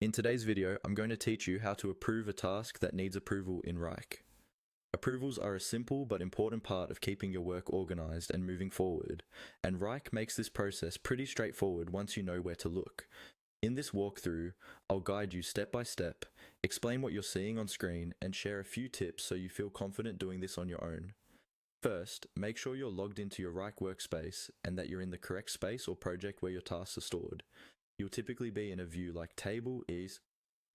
In today's video, I'm going to teach you how to approve a task that needs approval in Wrike. Approvals are a simple but important part of keeping your work organized and moving forward, and Wrike makes this process pretty straightforward once you know where to look. In this walkthrough, I'll guide you step by step, explain what you're seeing on screen, and share a few tips so you feel confident doing this on your own. First, make sure you're logged into your Wrike workspace and that you're in the correct space or project where your tasks are stored. You'll typically be in a view like Table,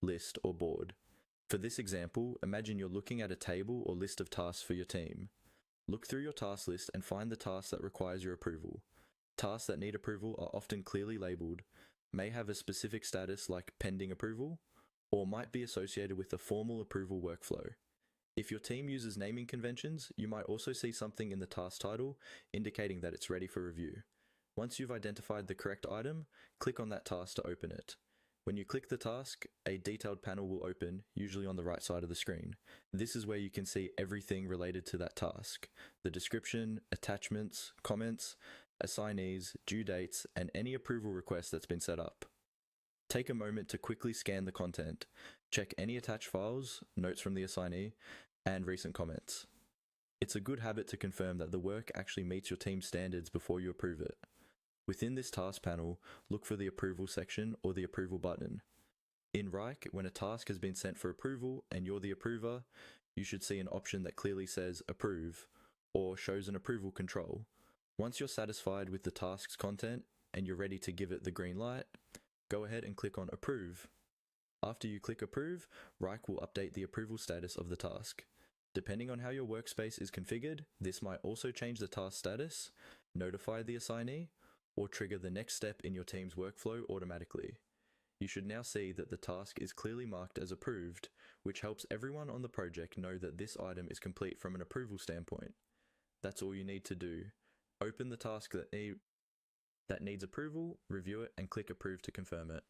List, or Board. For this example, imagine you're looking at a table or list of tasks for your team. Look through your task list and find the task that requires your approval. Tasks that need approval are often clearly labeled, may have a specific status like pending approval, or might be associated with a formal approval workflow. If your team uses naming conventions, you might also see something in the task title indicating that it's ready for review. Once you've identified the correct item, click on that task to open it. When you click the task, a detailed panel will open, usually on the right side of the screen. This is where you can see everything related to that task: the description, attachments, comments, assignees, due dates, and any approval request that's been set up. Take a moment to quickly scan the content, check any attached files, notes from the assignee, and recent comments. It's a good habit to confirm that the work actually meets your team's standards before you approve it. Within this task panel, look for the approval section or the approval button. In Wrike, when a task has been sent for approval and you're the approver, you should see an option that clearly says Approve or shows an approval control. Once you're satisfied with the task's content and you're ready to give it the green light, go ahead and click on Approve. After you click Approve, Wrike will update the approval status of the task. Depending on how your workspace is configured, this might also change the task status, notify the assignee, or trigger the next step in your team's workflow automatically. You should now see that the task is clearly marked as approved, which helps everyone on the project know that this item is complete from an approval standpoint. That's all you need to do. Open the task that needs approval, review it, and click Approve to confirm it.